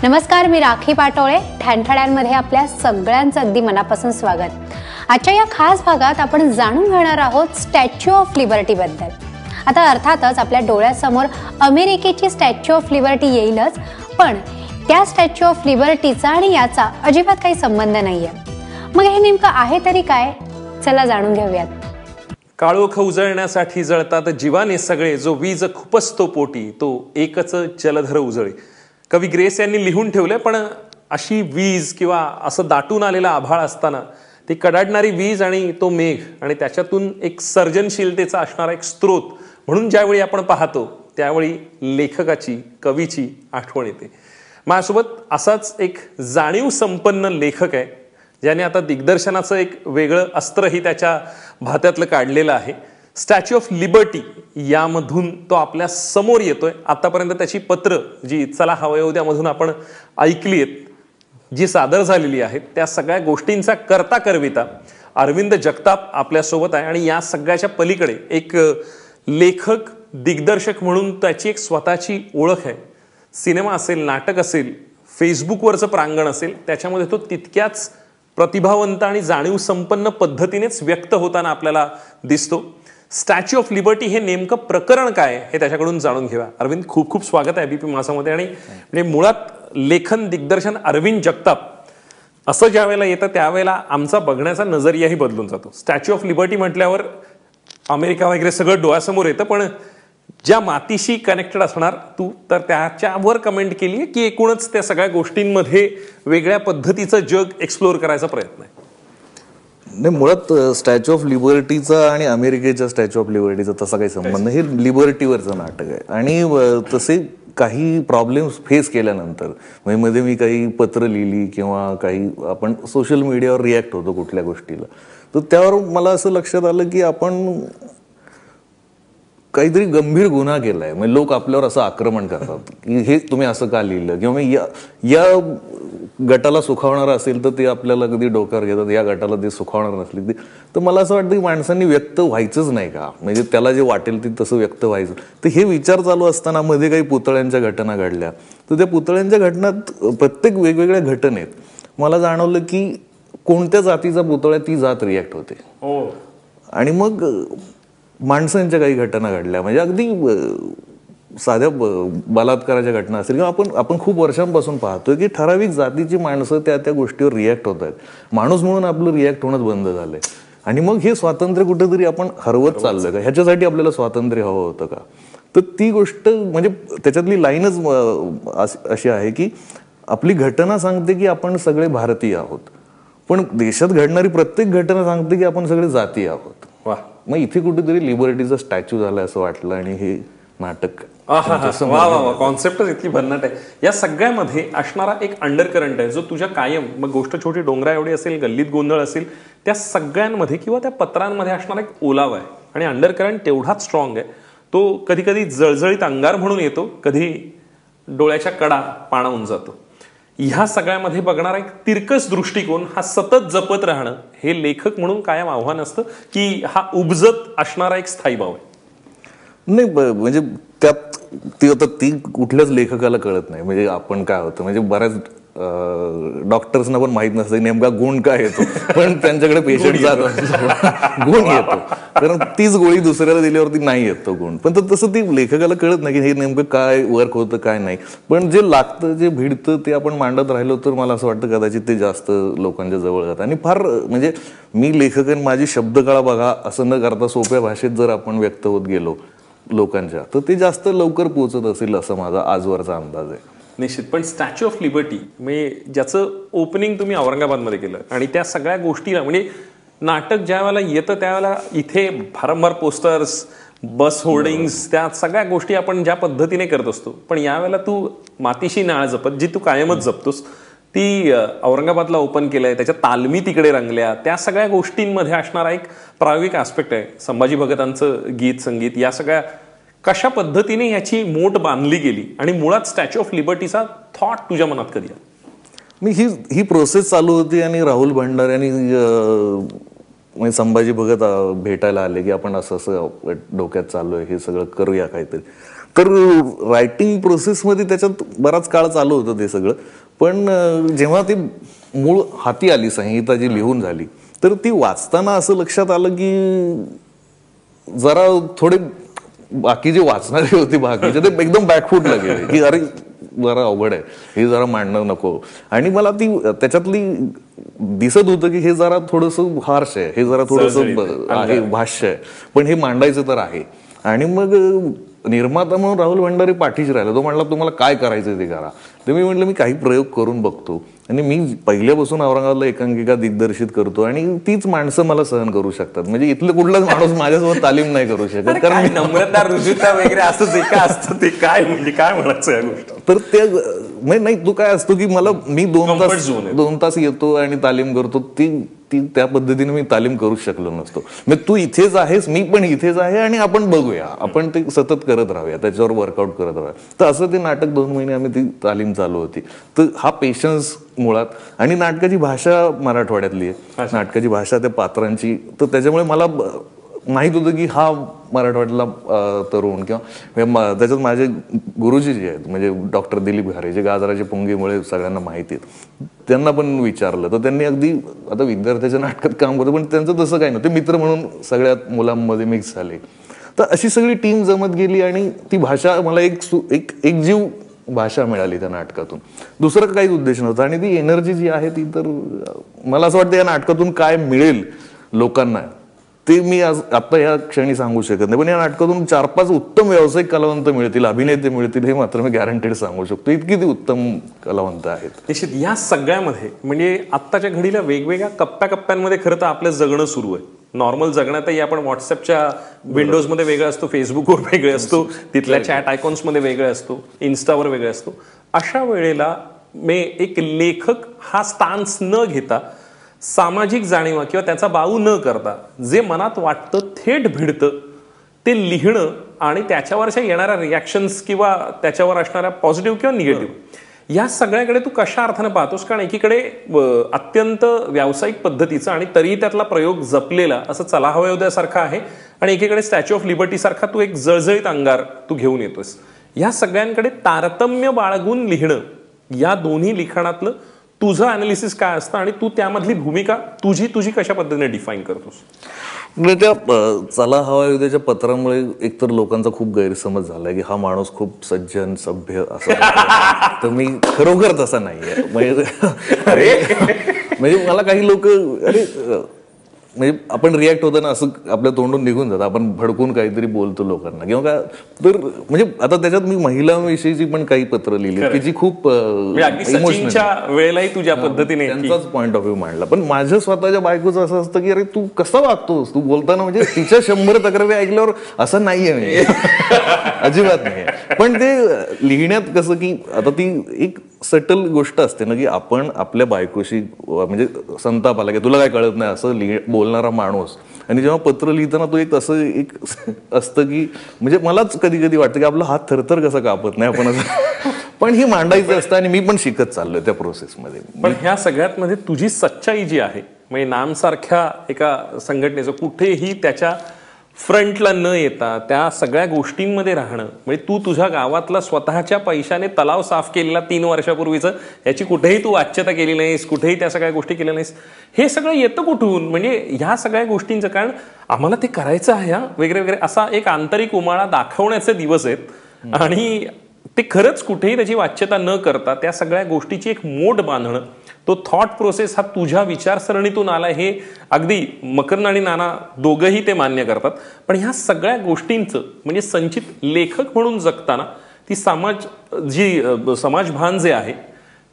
नमस्कार, मी राखी पाटोळे. ठणठण्यांमध्ये आपल्या सगळ्यांचं अगदी मनापासून स्वागत. आजच्या या खास भागात आपण जाणून घेणार आहोत स्टॅच्यू ऑफ लिबर्टी बद्दल. आता अर्थातच आपल्या डोळ्यासमोर अमेरिकेची स्टॅच्यू ऑफ लिबर्टी येईलच, पण त्या स्टॅच्यू ऑफ लिबर्टीचा आणि याचा अजिबात काही संबंध नाहीये. मग हे नेमकं आहे तरी काय? चला जाणून घेऊयात. काळोख उजळण्यासाठी जळतात जीवाने सगळे, जो वीज खुपसतो पोटी तो एकच जलधर उजळे. कवी ग्रेस यांनी लिहून ठेवले. पण अशी वीज किंवा असं दाटून आलेला आभाळ असताना ती कडाडणारी वीज आणि तो मेघ आणि त्याच्यातून एक सर्जनशीलतेचा असणारा एक स्रोत म्हणून ज्यावेळी आपण पाहतो त्यावेळी लेखकाची, कवीची आठवण येते. माझ्यासोबत असाच एक जाणीव संपन्न लेखक आहे, ज्याने आता दिग्दर्शनाचं एक वेगळं अस्त्रही त्याच्या भात्यातलं काढलेलं आहे. स्टॅच्यू ऑफ लिबर्टी यामधून तो आपल्या समोर येतोय. आतापर्यंत त्याची पत्र जी चला हवंय उद्यामधून आपण ऐकली आहेत, जी सादर झालेली आहेत, त्या सगळ्या गोष्टींचा करता करविता अरविंद जगताप आपल्यासोबत आहे. आणि या सगळ्याच्या पलीकडे एक लेखक, दिग्दर्शक म्हणून त्याची एक स्वतःची ओळख आहे. सिनेमा असेल, नाटक असेल, फेसबुकवरचं प्रांगण असेल, त्याच्यामध्ये तो तितक्याच प्रतिभावंत आणि जाणीव संपन्न पद्धतीनेच व्यक्त होताना आपल्याला दिसतो. स्टॅच्यू ऑफ लिबर्टी हे नेमकं प्रकरण काय हे त्याच्याकडून जाणून घेऊया. अरविंद, खूप खूप स्वागत आहे एबीपी माझामध्ये. आणि म्हणजे मुळात लेखन, दिग्दर्शन अरविंद जगताप असं ज्या वेळेला येतं त्यावेळेला आमचा बघण्याचा नजरियाही बदलून जातो. स्टॅच्यू ऑफ लिबर्टी म्हटल्यावर अमेरिका वगैरे सगळं डोळ्यासमोर येतं, पण ज्या मातीशी कनेक्टेड असणार तू, तर त्याच्यावर कमेंट केली आहे की एकूणच त्या सगळ्या गोष्टींमध्ये वेगळ्या पद्धतीचं जग एक्सप्लोअर करायचा प्रयत्न आहे? नाही, मुळात स्टॅच्यू ऑफ लिबर्टीचा आणि अमेरिकेच्या स्टॅच्यू ऑफ लिबर्टीचा तसा काही संबंध नाही. हे लिबर्टीवरचं नाटक आहे. आणि तसे काही प्रॉब्लेम्स फेस केल्यानंतर, म्हणजे मध्ये मी काही पत्र लिहिली किंवा काही आपण सोशल मीडियावर रिॲक्ट होतो कुठल्या गोष्टीला, तर त्यावर मला असं लक्षात आलं की आपण काहीतरी गंभीर गुन्हा केलाय. म्हणजे लोक आपल्यावर असं आक्रमण करतात की हे तुम्ही असं का लिहिलं, किंवा या गटाला सुखावणार असेल तर ते आपल्याला कधी डोक्यावर घेतात, या गटाला ते सुखावणार नसली तर मला असं वाटतं की माणसांनी व्यक्त व्हायचंच नाही का, म्हणजे त्याला जे वाटेल ते तसं व्यक्त व्हायचं. तर हे विचार चालू असताना मध्ये काही पुतळ्यांच्या घटना घडल्या. तर त्या पुतळ्यांच्या घटनात प्रत्येक वेगवेगळ्या घटनेत मला जाणवलं की कोणत्या जातीचा पुतळा ती जात रिॲक्ट होते. आणि मग माणसांच्या काही घटना घडल्या, म्हणजे अगदी साध्या बलात्काराच्या घटना असतील, किंवा आपण खूप वर्षांपासून पाहतोय की ठराविक जातीची माणसं त्या गोष्टीवर रिॲक्ट होत आहेत. माणूस म्हणून आपलं रिॲक्ट होणंच बंद झालंय. आणि मग हे स्वातंत्र्य कुठेतरी आपण हरवत चाललोय का? ह्याच्यासाठी आपल्याला स्वातंत्र्य हवं होतं का? तर ती गोष्ट म्हणजे त्याच्यातली लाईनच अशी आहे की आपली घटना सांगते की आपण सगळे भारतीय आहोत, पण देशात घडणारी प्रत्येक घटना सांगते की आपण सगळे जातीय आहोत. वा, मग इथे कुठेतरी लिबर्टीचा स्टॅच्यू झालाय असं वाटलं. आणि हे नाटक कॉन्सेप्टच इतकी भन्नाट आहे. या सगळ्यामध्ये असणारा एक अंडर करंट आहे जो तुझ्या कायम, मग गोष्ट छोटी डोंगरा एवढी असेल, गल्लीत गोंधळ असेल, त्या सगळ्यांमध्ये किंवा त्या पत्रांमध्ये असणारा एक ओलावा आहे. आणि अंडर करंट तेवढाच स्ट्रॉंग आहे. तो कधी कधी जळजळीत अंगार म्हणून येतो, कधी डोळ्याच्या कडा पाणावून जातो. ह्या सगळ्यामध्ये बघणारा एक तिरकस दृष्टिकोन हा सतत जपत राहणं हे लेखक म्हणून कायम आव्हान असतं, की हा उपजत असणारा एक स्थायी भाव आहे? नाही, म्हणजे त्यात ती कुठल्याच लेखकाला कळत नाही. म्हणजे आपण काय होतं, म्हणजे बऱ्याच डॉक्टर्सना पण माहित नसतं नेमका गुण काय येतो, पण त्यांच्याकडे पेशंट जात गुण येतो, कारण तीच गोळी दुसऱ्याला दिल्यावरती नाही येत तो गुण. पण तसं ती लेखकाला कळत नाही की हे नेमकं काय वर्क होतं काय नाही. पण जे लागतं, जे भिडतं ते आपण मांडत राहिलो तर मला असं वाटतं कदाचित ते जास्त लोकांच्या जवळ जातं. आणि फार म्हणजे मी लेखक आणि माझी शब्दकळा बघा असं न करता सोप्या भाषेत जर आपण व्यक्त होत गेलो लोकांच्या, तर ते जास्त लवकर पोहोचत असेल असं माझा आजवरचा अंदाज आहे. निश्चित. पण स्टॅच्यू ऑफ लिबर्टी म्हणजे ज्याचं ओपनिंग तुम्ही औरंगाबादमध्ये केलं आणि त्या सगळ्या गोष्टीला, म्हणजे नाटक ज्या वेळेला येतं त्यावेळेला इथे भारंभार पोस्टर्स, बस होर्डिंग्स, त्या सगळ्या गोष्टी आपण ज्या पद्धतीने करत असतो, पण यावेळेला तू मातीशी नाळ जपत, जी तू कायमच जपतोस, ती औरंगाबादला ओपन केलंय, त्याच्या तालमी तिकडे रंगल्या, त्या सगळ्या गोष्टींमध्ये असणारा एक प्रायोगिक आस्पेक्ट आहे. संभाजी भगतांचं गीत संगीत, या सगळ्या कशा पद्धतीने ह्याची मोठ बांधली गेली आणि मुळात स्टॅच्यू ऑफ लिबर्टीचा थॉट तुझ्या मनात कधी आला? मी ही प्रोसेस चालू होती आणि राहुल भंडारे आणि संभाजी भगत भेटायला आले की आपण असं डोक्यात चालू आहे, हे सगळं करूया काहीतरी. तर रायटिंग प्रोसेसमध्ये त्याच्यात बराच काळ चालू होतं ते सगळं. पण जेव्हा ती मूळ हाती आली, संहिता जी लिहून झाली, तर ती वाचताना असं लक्षात आलं की जरा थोडे बाकी जे वाचणारे होते बाकीचे ते एकदम बॅकफूटला गेले की अरे जरा अवघड आहे, हे जरा मांडणं नको. आणि मला ती त्याच्यातली दिसत होतं की हे जरा थोडंसं हार्श आहे, हे जरा थोडंसं आहे भाष्य आहे, पण हे मांडायचं तर आहे. आणि मग निर्माता म्हणून राहुल भंडारी पाठीशी राहिला. तो म्हणला तुम्हाला काय करायचं ते करा. तर मी म्हटलं मी काही प्रयोग करून बघतो. आणि मी पहिल्यापासून औरंगाबादला एकांकिका दिग्दर्शित करतो आणि तीच माणसं मला सहन करू शकतात. म्हणजे इथलं कुठलाच माणूस माझ्यासोबत तालीम नाही करू शकत. कारण नम्रता रुजुता वगैरे असं जे काय असतं ते काय म्हणजे काय म्हणायचं या गोष्ट. तर ते नाही, तू काय असतो की मला मी 2 तास येतो आणि तालीम करतो, ती त्या पद्धतीने मी तालीम करू शकलो नसतो. मग तू इथेच आहेस, मी पण इथेच आहे आणि आपण बघूया, आपण ते सतत करत राहूया, त्याच्यावर वर्कआउट करत राहूया. तर असं ते नाटक 2 महिने आम्ही ती तालीम चालू होती. तर हा पेशन्स मुळात. आणि नाटकाची भाषा मराठवाड्यातली आहे, नाटकाची भाषा त्या पात्रांची. तर त्याच्यामुळे मला माहित होतं की हा मराठवाड्यातला तरुण किंवा त्याच्यात माझे गुरुजी जे आहेत म्हणजे डॉक्टर दिलीप घारे, जे गाजराचे पुंगीमुळे सगळ्यांना माहिती आहेत, त्यांना पण विचारलं तर त्यांनी अगदी आता विद्यार्थ्याच्या नाटकात काम करतो पण त्यांचं तसं काही नव्हतं, मित्र म्हणून सगळ्यात मुलांमध्ये मिक्स झाले. तर अशी सगळी टीम जमत गेली आणि ती भाषा मला एक जीव भाषा मिळाली त्या नाटकातून. दुसरं काहीच उद्देश नव्हता. आणि ती एनर्जी जी आहे ती तर मला असं वाटतं या नाटकातून काय मिळेल लोकांना ते मी आज आता या क्षणी सांगू शकत नाही. पण या नाटकातून 4-5 उत्तम व्यावसायिक कलावंत मिळतील, अभिनेते मिळतील, हे मात्र मी गॅरंटेड सांगू शकतो. इतकी ती उत्तम कलावंत आहेत. निश्चित या सगळ्यामध्ये म्हणजे आत्ताच्या घडीला वेगवेगळ्या कप्प्याकप्प्यांमध्ये खरं तर आपलं जगणं सुरू आहे. नॉर्मल जगण्यातही आपण व्हॉट्सअपच्या विंडोजमध्ये वेगळं असतो, फेसबुकवर वेगळे असतो, तिथल्या चॅट आयकॉन्समध्ये वेगळे असतो, इन्स्टावर वेगळे असतो. अशा वेळेला एक लेखक हा स्टान्स न घेता, सामाजिक जाणीवा किंवा त्याचा बाऊ न करता जे मनात वाटतं थेट भिडतं ते लिहिणं आणि त्याच्यावरच्या येणाऱ्या रिॲक्शन्स किंवा त्याच्यावर असणाऱ्या पॉझिटिव्ह किंवा निगेटिव्ह या सगळ्याकडे तू कशा अर्थानं पाहतोस? कारण एकीकडे अत्यंत व्यावसायिक पद्धतीचा आणि तरीही त्यातला प्रयोग जपलेला असं चला हवं उद्यासारखा आहे आणि एकीकडे स्टॅच्यू ऑफ लिबर्टी सारखा तू एक जळजळीत अंगार तू घेऊन येतोस. या सगळ्यांकडे तारतम्य बाळगून लिहिणं, या दोन्ही लिखाणातलं तुझं अनालिसिस काय असतं आणि तू त्यामधली भूमिका तुझी कशा पद्धतीने डिफाईन करतोस? म्हणजे त्या चला हवा उद्याच्या पत्रामुळे एकतर लोकांचा खूप गैरसमज झालाय की हा माणूस खूप सज्जन सभ्य असं. तर मी खरोखर तसा नाहीये. म्हणजे मला काही लोक अरे म्हणजे आपण रिॲक्ट होताना असं आपल्या तोंडून निघून जातं, आपण भडकून काहीतरी बोलतो लोकांना किंवा काय. तर म्हणजे आता त्याच्यात मी महिलांविषयीची पण काही पत्र लिहिली की जी खूप इमोशनल वेळेलाही तुझ्या पद्धतीने त्यांचाच पॉईंट ऑफ व्ह्यू मांडला. पण माझ्या स्वतःच्या बायकोचं असं असतं की अरे तू कसा वागतोस, तू बोलताना म्हणजे तिच्या 100 तक्रारी ऐकल्यावर असं नाहीये म्हणजे अजिबात नाही. पण ते लिहिण्यात कसं की आता ती एक सटल गोष्ट असते ना की आपण आपल्या बायकोशी म्हणजे संताप आला की तुला काय कळत नाही असं बोलणारा माणूस, आणि जेव्हा पत्र लिहिताना तो एक असं एक असतं की म्हणजे मलाच कधी कधी वाटतं की आपला हात थरथर कसा कापत नाही आपण असं. पण हे मांडायचं असतं आणि मी पण शिकत चाललोय त्या प्रोसेसमध्ये. पण ह्या सगळ्यात मध्ये तुझी सच्चाई जी आहे म्हणजे नामसारख्या एका संघटनेचं कुठेही त्याच्या फ्रंटला न येता त्या सगळ्या गोष्टींमध्ये राहणं, म्हणजे तू तुझ्या गावातला स्वतःच्या पैशाने तलाव साफ केलेला 3 वर्षापूर्वीचं याची कुठेही तू वाच्यता केली नाहीस, कुठेही त्या सगळ्या गोष्टी केल्या नाहीस. हे सगळं येतं कुठून? म्हणजे ह्या सगळ्या गोष्टींचं कारण आम्हाला ते करायचं आहे हा वगैरे वगैरे असा एक आंतरिक उमाळा दाखवण्याचे दिवस आहेत आणि ते खरंच कुठेही त्याची वाच्यता न करता त्या सगळ्या गोष्टीची एक मोड बांधणं, तो थॉट प्रोसेस हा तुझ्या विचारसरणीतून आला हे अगदी मकरन आणि नाना दोघंही ते मान्य करतात. पण ह्या सगळ्या गोष्टींचं म्हणजे संचित लेखक म्हणून जगताना ती समाजभान जे आहे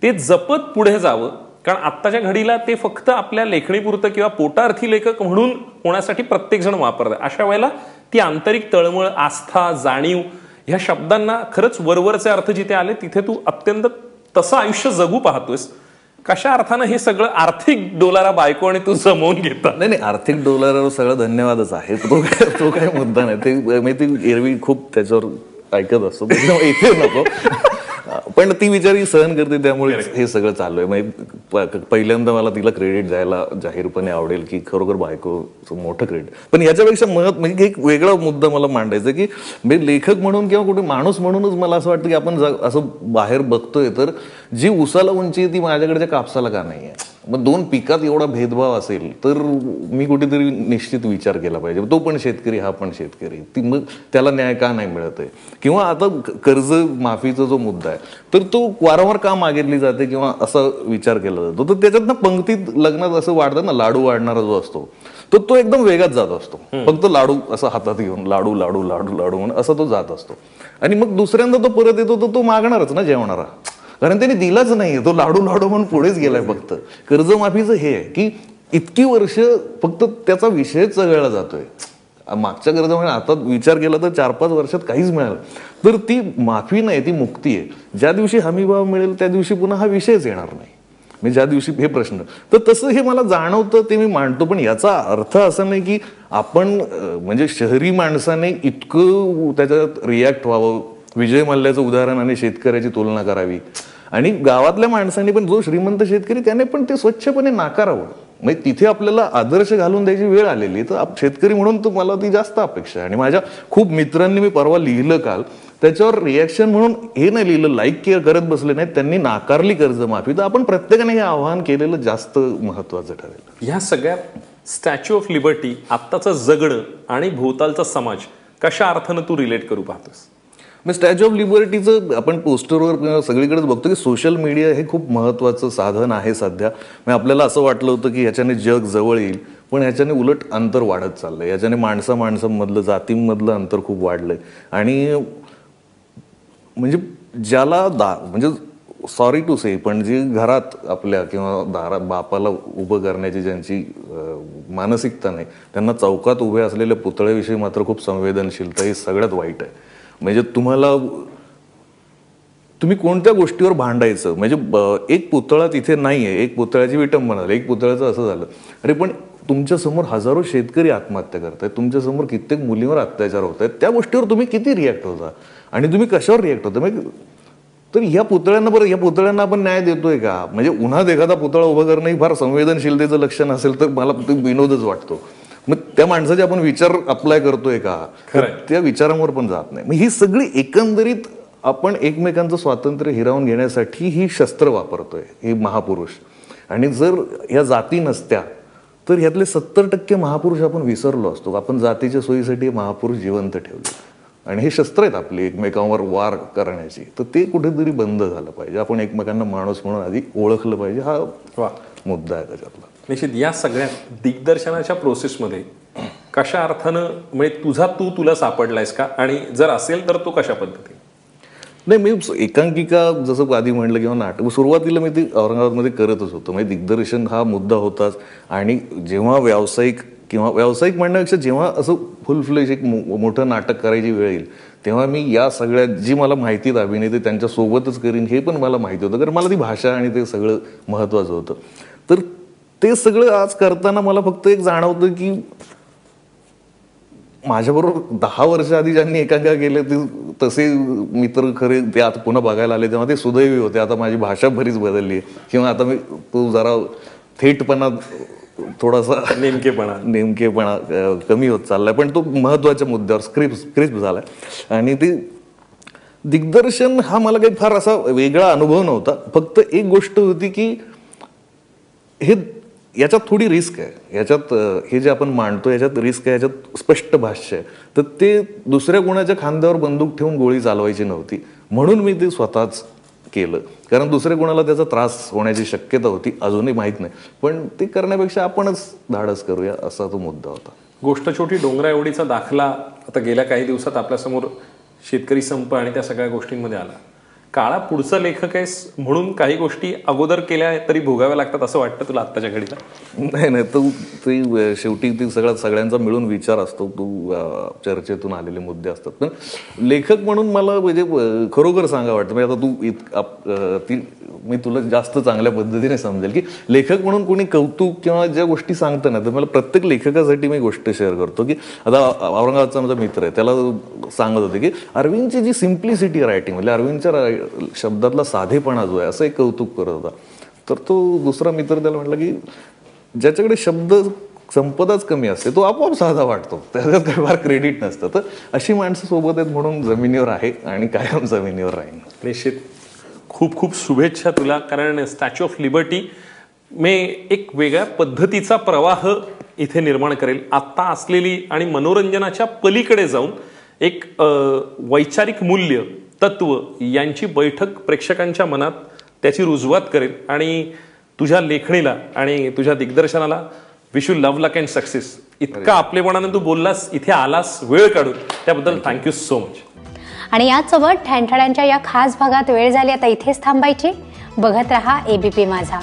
ते जपत पुढे जावं. कारण आत्ताच्या घडीला ते फक्त आपल्या लेखणीपुरतं किंवा पोटार्थी लेखक म्हणून होण्यासाठी प्रत्येक जण वापरतात. अशा वेळेला ती आंतरिक तळमळ, आस्था, जाणीव ह्या शब्दांना खरंच वरवरचे अर्थ जिथे आले तिथे तू अत्यंत तसं आयुष्य जगू पाहतोस. कशा अर्थानं हे सगळं आर्थिक डोलारा बायको आणि तू जमवून घेता? नाही, आर्थिक डोलारावर सगळं धन्यवादच आहे, तो काही मुद्दा नाही. ते मी ती एरवी खूप त्याच्यावर ऐकत असतो, इथे नको. पण ती बिचारी सहन करते, त्यामुळे हे सगळं चालू आहे. म्हणजे पहिल्यांदा मला तिला क्रेडिट द्यायला जाहीरपणे आवडेल की खरोखर बायकोचं मोठं क्रेडिट. पण याच्यापेक्षा म्हणजे एक वेगळा मुद्दा मला मांडायचा की म्हणजे लेखक म्हणून किंवा कुठे माणूस म्हणूनच मला असं वाटतं की आपण असं बाहेर बघतोय तर जी उसाला उंची आहे ती माझ्याकडच्या कापसाला का नाही आहे. मग दोन पिकात एवढा भेदभाव असेल तर मी कुठेतरी निश्चित विचार केला पाहिजे. तो पण शेतकरी, हा पण शेतकरी, ती मग त्याला न्याय का नाही मिळत आहे. किंवा आता कर्ज माफीचा जो मुद्दा आहे तर तो वारंवार का मागितली जाते किंवा असा विचार केला जातो. तर त्याच्यात ना पंक्तीत लग्नात असं वाढतं ना, लाडू वाढणारा जो असतो तो एकदम वेगात जात असतो. फक्त लाडू असं हातात घेऊन लाडू लाडू लाडू लाडू म्हणून असा तो जात असतो. आणि मग दुसऱ्यांदा तो परत येतो तर तो मागणारच ना जेवणारा, कारण त्याने दिलाच नाही. तो लाडू लाडू म्हणून पुढेच गेलाय. फक्त कर्जमाफीचं हे आहे की इतकी वर्ष फक्त त्याचा विषयच चघळला जातोय. मागच्या कर्जामुळे आता विचार केला तर 4-5 वर्षात काहीच मिळालं तर ती माफी नाही, ती मुक्ती आहे. ज्या दिवशी हमीभाव मिळेल त्या दिवशी पुन्हा हा विषयच येणार नाही. म्हणजे ज्या दिवशी हे प्रश्न, तर तसं हे मला जाणवतं, ते मी मांडतो. पण याचा अर्थ असा नाही की आपण म्हणजे शहरी माणसाने इतकं त्याच्यात रिॲक्ट व्हावं, विजय मल्ल्याचं उदाहरण आणि शेतकऱ्याची तुलना करावी. आणि गावातल्या माणसांनी पण, जो श्रीमंत शेतकरी त्याने पण ते स्वच्छपणे नाकारावं. म्हणजे तिथे आपल्याला आदर्श घालून द्यायची वेळ आलेली. तर शेतकरी म्हणून तर मला ती जास्त अपेक्षा आहे. आणि माझ्या खूप मित्रांनी, मी परवा लिहिलं काल, त्याच्यावर रिॲक्शन म्हणून हे नाही लिहिलं, लाईक करत बसले नाहीत, त्यांनी नाकारली कर्जमाफी. तर आपण प्रत्येकाने हे आव्हान केलेलं जास्त महत्वाचं ठरेल. ह्या सगळ्या स्टॅच्यू ऑफ लिबर्टी, आत्ताचं जगणं आणि भोवतालचा समाज कशा अर्थानं तू रिलेट करू पाहतोस? स्टॅच्यू ऑफ लिबर्टीचं आपण पोस्टरवर सगळीकडेच बघतो की सोशल मीडिया हे खूप महत्वाचं साधन आहे सध्या. आपल्याला असं वाटलं होतं की ह्याच्याने जग जवळ येईल, पण ह्याच्याने उलट अंतर वाढत चाललंय. याच्याने माणसांमधलं, जातींमधलं अंतर खूप वाढलंय. आणि म्हणजे ज्याला म्हणजे सॉरी टू से, पण जी घरात आपल्या किंवा दारात बापाला उभं करण्याची ज्यांची मानसिकता नाही, त्यांना चौकात उभे असलेल्या पुतळ्याविषयी मात्र खूप संवेदनशीलता, ही सगळ्यात वाईट आहे. म्हणजे तुम्ही कोणत्या गोष्टीवर भांडायचं. म्हणजे एक पुतळा तिथे नाहीये, एक पुतळ्याची विटंबना झाली, एक पुतळ्याचं असं झालं. अरे पण तुमच्या समोर हजारो शेतकरी आत्महत्या करतायत, तुमच्या समोर कित्येक मुलींवर अत्याचार होत आहेत, त्या गोष्टीवर तुम्ही किती रिॲक्ट होता आणि तुम्ही कशावर रिॲक्ट होता. म्हणजे तर या पुतळ्यांना आपण न्याय देतोय का? म्हणजे उन्हात एखादा पुतळा उभं करणं ही फार संवेदनशीलतेचं लक्षण असेल तर मला ते विनोदच वाटतो. मग त्या माणसाचे आपण विचार अप्लाय करतोय का? त्या विचारांवर पण जात नाही. मग ही सगळी एकंदरीत आपण एकमेकांचं स्वातंत्र्य हिरावून घेण्यासाठी ही शस्त्र वापरतोय, हे महापुरुष. आणि जर या जाती नसत्या तर ह्यातले 70% महापुरुष आपण विसरलो असतो. आपण जातीच्या सोयीसाठी महापुरुष जिवंत ठेवले आणि हे शस्त्र आहेत आपली एकमेकांवर वार करण्याची. तर ते कुठेतरी बंद झालं पाहिजे. आपण एकमेकांना माणूस म्हणून आधी ओळखलं पाहिजे. हा मुद्दा आहे त्याच्यातला. निश्चित या सगळ्या दिग्दर्शनाच्या प्रोसेसमध्ये कशा अर्थानं म्हणजे तुला सापडलायस का, आणि जर असेल तर तो कशा पद्धतीने? नाही, मी एकांकिका जसं आधी म्हणलं किंवा नाटक सुरुवातीला मी ती औरंगाबादमध्ये करतच होतो. म्हणजे दिग्दर्शन हा मुद्दा होताच. आणि जेव्हा व्यावसायिक म्हणण्यापेक्षा जेव्हा असं फुल फ्लेज एक मोठं नाटक करायची वेळ येईल तेव्हा मी या सगळ्या जी मला माहिती आहेत अभिनेते त्यांच्या सोबतच करीन, हे पण मला माहिती होतं. कारण मला ती भाषा आणि ते सगळं महत्वाचं होतं. तर ते सगळं आज करताना मला फक्त एक जाणवतं की माझ्याबरोबर 10 वर्ष आधी ज्यांनी एकांकिका केले तसे मित्र खरे ते आता पुन्हा बघायला आले तेव्हा ते सुदैवी होते. आता माझी भाषा बरीच बदलली आहे किंवा आता मी तो जरा थेटपणा, थोडासा नेमकेपणा कमी होत चाललाय. पण तो महत्वाच्या मुद्द्यावर क्रिस्प झालाय. आणि ते दिग्दर्शन हा मला काही फार असा वेगळा अनुभव नव्हता. फक्त एक गोष्ट होती की याच्यात थोडी रिस्क आहे. याच्यात हे जे आपण मांडतो याच्यात रिस्क आहे, याच्यात स्पष्ट भाष्य आहे. तर ते दुसऱ्या कोणाच्या खांद्यावर बंदूक ठेवून गोळी चालवायची नव्हती, म्हणून मी ते स्वतःच केलं. कारण दुसऱ्या कोणाला त्याचा त्रास होण्याची शक्यता होती, अजूनही माहीत नाही. पण ते करण्यापेक्षा आपणच धाडस करूया असा तो मुद्दा होता. गोष्ट छोटी डोंगरा एवढीचा दाखला आता गेल्या काही दिवसात आपल्यासमोर शेतकरी संप आणि त्या सगळ्या गोष्टींमध्ये आला. काळा पुढचा लेखक आहेस म्हणून काही गोष्टी अगोदर केल्या तरी भोगाव्या लागतात असं वाटतं तुला आत्ताच्या घडीला? नाही, ते शेवटी ती सगळ्यांचा मिळून विचार असतो. चर्चेतून आलेले मुद्दे असतात. पण लेखक म्हणून मला म्हणजे खरोखर सांगा वाटतं, म्हणजे आता मी तुला जास्त चांगल्या पद्धतीने समजेल की लेखक म्हणून कोणी कौतुक किंवा ज्या गोष्टी सांगतं ना, तर मला प्रत्येक लेखकासाठी मी गोष्ट शेअर करतो की आता औरंगाबादचा माझा मित्र आहे, त्याला सांगत होते की अरविंदची जी सिम्प्लिसिटी रायटिंग, म्हणजे अरविंदच्या शब्दातला साधेपणा जो आहे असं एक कौतुक करत होता. तर तो दुसरा मित्र त्याला म्हटला की ज्याच्याकडे शब्द संपदाच कमी असते तो आपोआप साधा वाटतो, त्याच्यात काही फार क्रेडिट नसतं. तर अशी माणसं सोबत आहेत म्हणून जमिनीवर आहे आणि कायम जमिनीवर राहील. निश्चित. खूप खूप शुभेच्छा तुला, कारण स्टॅच्यू ऑफ लिबर्टी एक वेगळ्या पद्धतीचा प्रवाह इथे निर्माण करेल. आत्ता असलेली आणि मनोरंजनाच्या पलीकडे जाऊन एक वैचारिक मूल्य तत्व यांची बैठक प्रेक्षकांच्या मनात त्याची रुजवात करेल. आणि तुझ्या लेखणीला आणि तुझ्या दिग्दर्शनाला wish you love luck and success. इतका आपलेपणाने तू बोललास, इथे आलास वेळ काढून, त्याबद्दल थँक्यू सो मच. आणि यासोबत ठणठण्यांच्या या खास भागात वेळ झाली आता इथेच थांबायची. बघत रहा ABP माझा.